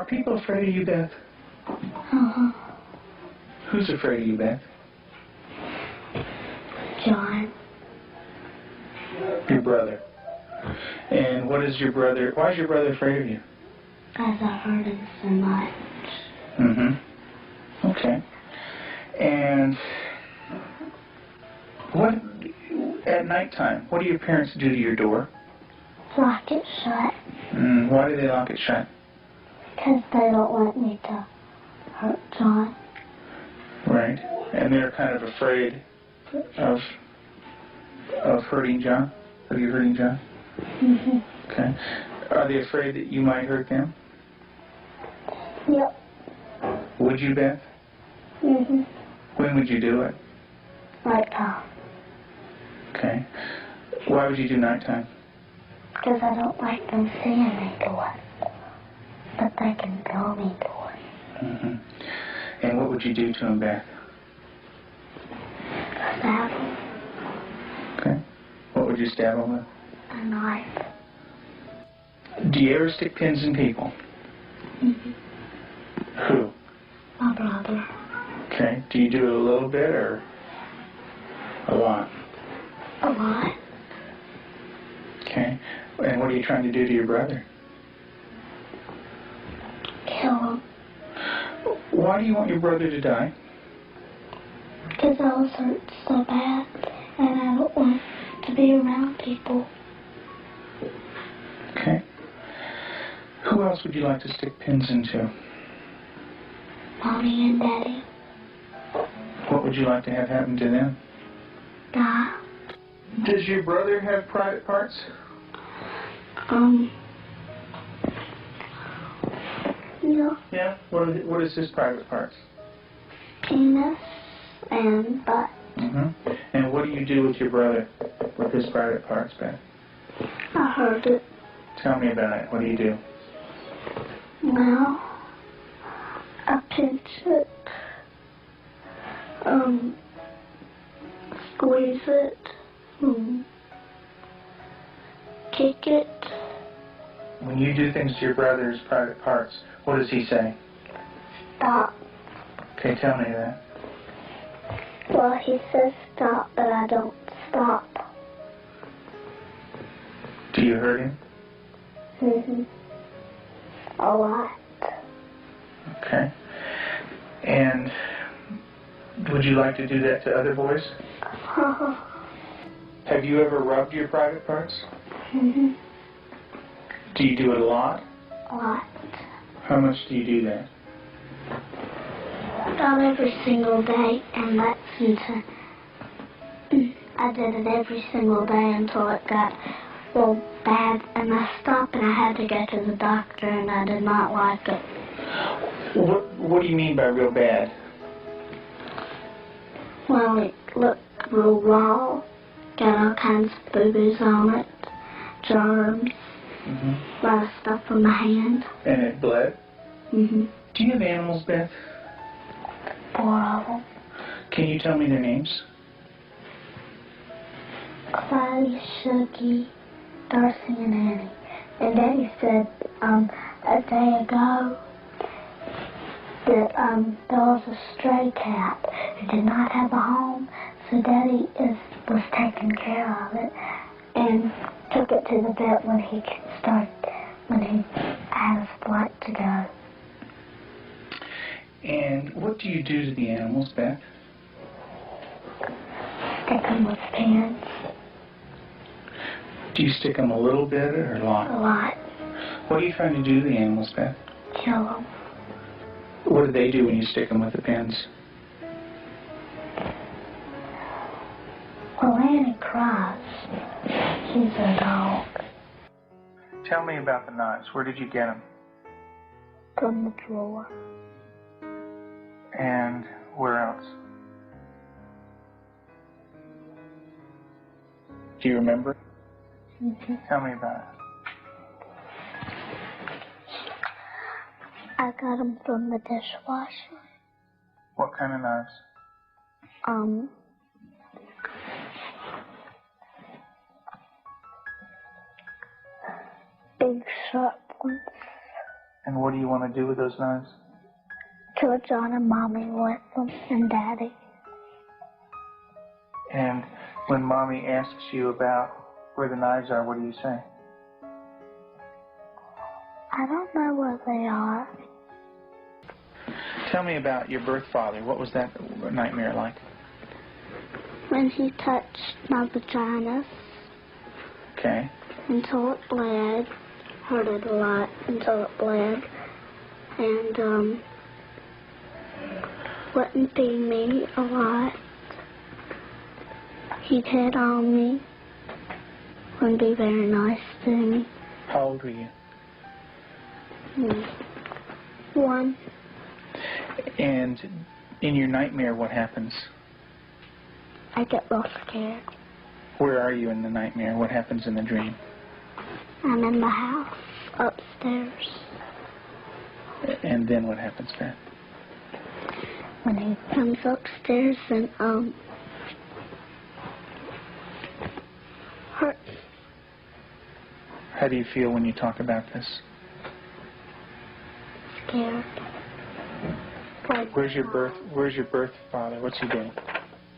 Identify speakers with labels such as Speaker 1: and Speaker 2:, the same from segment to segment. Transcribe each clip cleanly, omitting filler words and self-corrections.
Speaker 1: Are people afraid of you, Beth?
Speaker 2: Uh-huh.
Speaker 1: Who's afraid of you, Beth?
Speaker 2: John.
Speaker 1: Your brother. And why is your brother afraid of you?
Speaker 2: Because I hurt him so much.
Speaker 1: Mm-hmm. Okay. And at nighttime, what do your parents do to your door?
Speaker 2: Lock it shut.
Speaker 1: Why do they lock it shut?
Speaker 2: Because they don't want me to hurt John.
Speaker 1: Right. And they're kind of afraid of hurting John? Of you hurting John?
Speaker 2: Mm-hmm.
Speaker 1: Okay. Are they afraid that you might hurt them?
Speaker 2: Yep.
Speaker 1: Would you, Beth?
Speaker 2: Mm-hmm.
Speaker 1: When would you do it?
Speaker 2: Nighttime.
Speaker 1: Okay. Why would you do nighttime?
Speaker 2: Because I don't like them seeing me do it. But they can feel me do it.
Speaker 1: Mm-hmm. And what would you do to them, Beth?
Speaker 2: Stab them.
Speaker 1: Okay. What would you stab them with?
Speaker 2: A knife.
Speaker 1: Do you ever stick pins in people?
Speaker 2: Mm-hmm.
Speaker 1: Who?
Speaker 2: My brother.
Speaker 1: Okay. Do you do it a little bit or a lot?
Speaker 2: A lot.
Speaker 1: Okay. And what are you trying to do to your brother?
Speaker 2: Kill him.
Speaker 1: Why do you want your brother to die?
Speaker 2: Because I was hurt so bad, and I don't want to be around people.
Speaker 1: Okay. Who else would you like to stick pins into?
Speaker 2: Mommy and Daddy.
Speaker 1: What would you like to have happen to them?
Speaker 2: Die.
Speaker 1: Does your brother have private parts?
Speaker 2: Yeah.
Speaker 1: Yeah? What is his private parts?
Speaker 2: Penis and butt.
Speaker 1: Mm-hmm. And what do you do with your brother with his private parts, Beth?
Speaker 2: I heard it.
Speaker 1: Tell me about it. What do you do?
Speaker 2: Well, I pinch it. Squeeze it. Kick it.
Speaker 1: When you do things to your brother's private parts, what does he say?
Speaker 2: Stop.
Speaker 1: Okay, tell me that.
Speaker 2: Well, he says stop, but I don't stop.
Speaker 1: Do you hurt him?
Speaker 2: Mm-hmm. A lot.
Speaker 1: Okay. And would you like to do that to other boys? Have you ever rubbed your private parts?
Speaker 2: Mm-hmm.
Speaker 1: Do you do it a lot?
Speaker 2: A lot.
Speaker 1: How much do you do that?
Speaker 2: Not every single day, and that's until I did it every single day until it got real bad, and I stopped, and I had to go to the doctor, and I did not like it.
Speaker 1: What do you mean by real bad?
Speaker 2: Well, it looked real raw, got all kinds of boo-boos on it, germs, a lot of stuff on my hand.
Speaker 1: And it bled?
Speaker 2: Mm-hmm.
Speaker 1: Do you have animals, Beth?
Speaker 2: 4 of them.
Speaker 1: Can you tell me their names?
Speaker 2: Clyde, Shuggy, Darcy, and Annie. And Daddy said a day ago that there was a stray cat who did not have a home, so Daddy was taking care of it and took it to the vet when he had his flight to go.
Speaker 1: And what do you do to the animals, Beth?
Speaker 2: Stick them with pins.
Speaker 1: Do you stick them a little bit or a lot?
Speaker 2: A lot.
Speaker 1: What are you trying to do to the animals, Beth?
Speaker 2: Kill them.
Speaker 1: What do they do when you stick them with the pins?
Speaker 2: Well, Annie cries. She's a dog.
Speaker 1: Tell me about the knives. Where did you get them?
Speaker 2: From the drawer.
Speaker 1: And where else? Do you remember?
Speaker 2: Mm-hmm.
Speaker 1: Tell me about it.
Speaker 2: I got them from the dishwasher.
Speaker 1: What kind of knives?
Speaker 2: Big sharp ones.
Speaker 1: And what do you want to do with those knives?
Speaker 2: Kill John and Mommy with them, and Daddy.
Speaker 1: And when Mommy asks you about where the knives are, what do you say?
Speaker 2: I don't know where they are.
Speaker 1: Tell me about your birth father. What was that nightmare like?
Speaker 2: When he touched my vagina
Speaker 1: Okay.
Speaker 2: until it bled, hurt it a lot until it bled, and wouldn't feed me a lot. He'd hit on me, wouldn't be very nice to me.
Speaker 1: How old were you?
Speaker 2: 1.
Speaker 1: And in your nightmare, what happens?
Speaker 2: I get real scared.
Speaker 1: Where are you in the nightmare? What happens in the dream?
Speaker 2: I'm in the house, upstairs.
Speaker 1: And then what happens, Beth?
Speaker 2: When he comes upstairs and, hurts.
Speaker 1: How do you feel when you talk about this?
Speaker 2: Scared.
Speaker 1: Where's your birth father? What's he doing?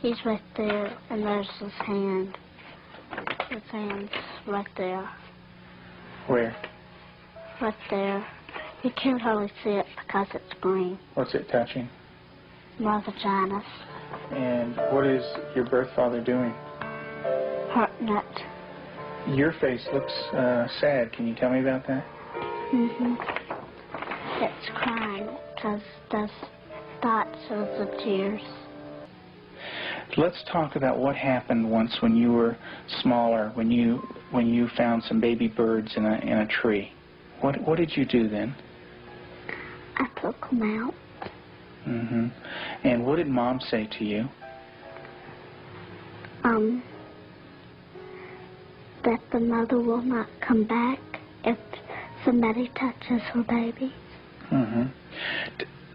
Speaker 2: He's right there, and there's his hand. His hand's right there.
Speaker 1: Where?
Speaker 2: Right there. You can't hardly see it because it's green.
Speaker 1: What's it touching?
Speaker 2: My vagina.
Speaker 1: And what is your birth father doing?
Speaker 2: Hurting it.
Speaker 1: Your face looks sad. Can you tell me about that?
Speaker 2: It's crying because there's dots of the tears.
Speaker 1: Let's talk about what happened once when you were smaller, when you found some baby birds in a tree. What did you do then?
Speaker 2: I took them out.
Speaker 1: And what did Mom say to you?
Speaker 2: That the mother will not come back if somebody touches her baby.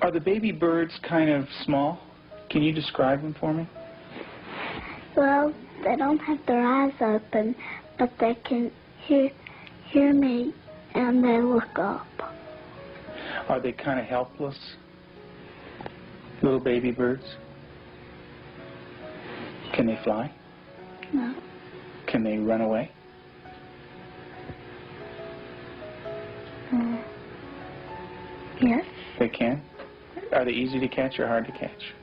Speaker 1: Are the baby birds kind of small? Can you describe them for me?
Speaker 2: Well, they don't have their eyes open, but they can hear me, and they look up.
Speaker 1: Are they kind of helpless? Little baby birds? Can they fly?
Speaker 2: No.
Speaker 1: Can they run away?
Speaker 2: Yes.
Speaker 1: They can? Are they easy to catch or hard to catch?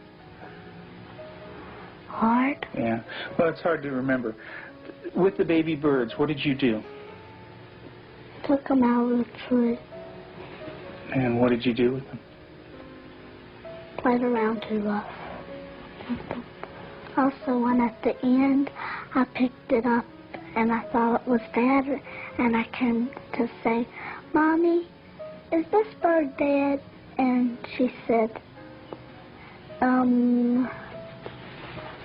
Speaker 2: Hard.
Speaker 1: Yeah. Well, it's hard to remember. With the baby birds, what did you do?
Speaker 2: Took them out of the tree.
Speaker 1: And what did you do with them?
Speaker 2: Played around too rough. Also, one at the end, I picked it up and I thought it was Dad, and I came to say, "Mommy, is this bird dead?" And she said,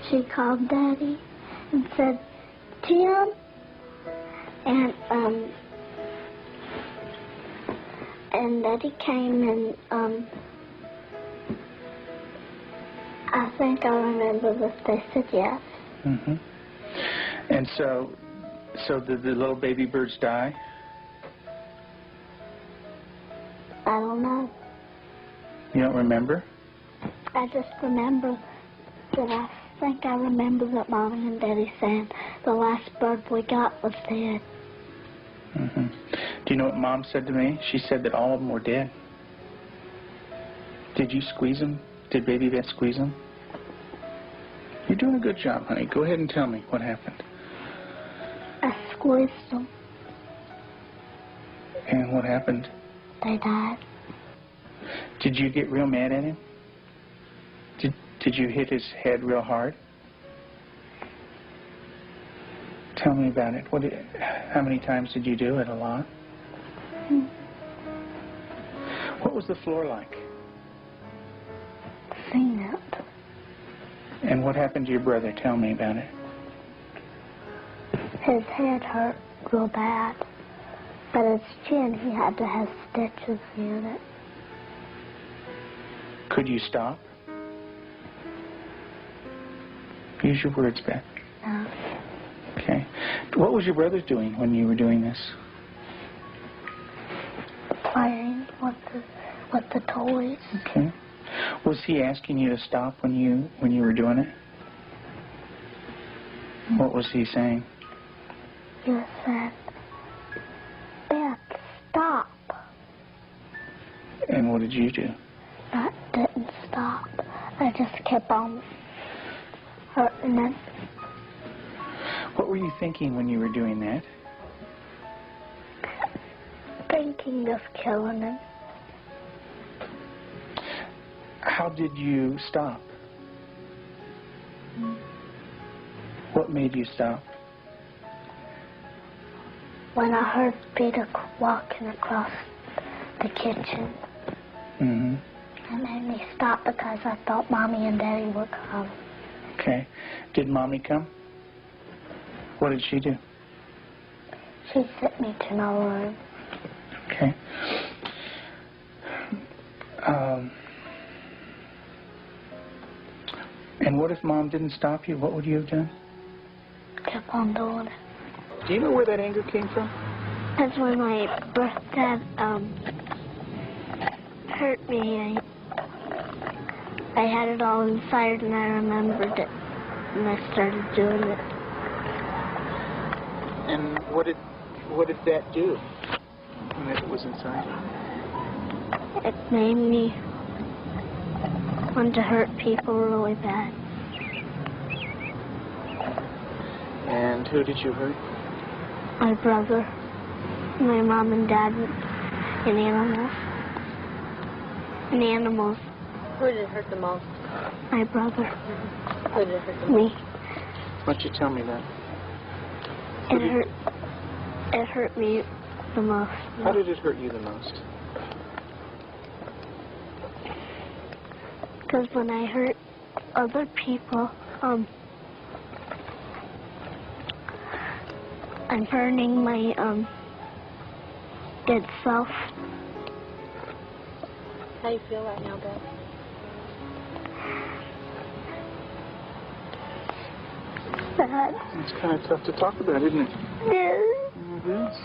Speaker 2: she called Daddy and said, "Tim," and Daddy came and I think I remember that they said yes.
Speaker 1: And so did the little baby birds die?
Speaker 2: I don't know.
Speaker 1: You don't remember?
Speaker 2: I just remember that I think I remember that Mommy and Daddy said the last bird we got was dead.
Speaker 1: Do you know what Mom said to me? She said that all of them were dead. Did you squeeze them? Did Baby Beth squeeze them? You're doing a good job, honey. Go ahead and tell me what happened.
Speaker 2: I squeezed them.
Speaker 1: And what happened?
Speaker 2: They died.
Speaker 1: Did you get real mad at him? Did you hit his head real hard? Tell me about it. How many times did you do it? A lot? What was the floor like?
Speaker 2: Cement.
Speaker 1: And what happened to your brother? Tell me about it.
Speaker 2: His head hurt real bad, but his chin, he had to have stitches in it.
Speaker 1: Could you stop? Use your words, Beth.
Speaker 2: No.
Speaker 1: Okay. What was your brother doing when you were doing this?
Speaker 2: Playing with with the toys.
Speaker 1: Okay. Was he asking you to stop when you were doing it? What was he saying?
Speaker 2: He said, Beth, stop.
Speaker 1: And what did you do?
Speaker 2: I didn't stop. I just kept on hurting him.
Speaker 1: What were you thinking when you were doing that?
Speaker 2: Thinking of killing him.
Speaker 1: How did you stop? What made you stop?
Speaker 2: When I heard Peter walking across the kitchen.
Speaker 1: Mm-hmm.
Speaker 2: It made me stop because I thought Mommy and Daddy would come.
Speaker 1: Okay. Did Mommy come? What did she do?
Speaker 2: She sent me to my room.
Speaker 1: Okay. And what if Mom didn't stop you? What would you have done?
Speaker 2: Kept on doing it.
Speaker 1: Do you know where that anger came from?
Speaker 2: That's when my birth dad hurt me. I had it all inside and I remembered it and I started doing it.
Speaker 1: And what did that do when it was inside?
Speaker 2: It made me want to hurt people really bad.
Speaker 1: And who did you hurt?
Speaker 2: My brother, my mom and dad, and animals. And animals.
Speaker 3: Who did it hurt the most?
Speaker 2: My brother.
Speaker 3: Who did it hurt the most?
Speaker 2: Me.
Speaker 1: Why don't you tell me that?
Speaker 2: It hurt me the most.
Speaker 1: How did it hurt you the most?
Speaker 2: Because when I hurt other people, I'm hurting my good self.
Speaker 3: How do you feel right now, Beth?
Speaker 2: Sad.
Speaker 1: It's kind of tough to talk about, isn't it?
Speaker 2: Yeah.
Speaker 1: It is.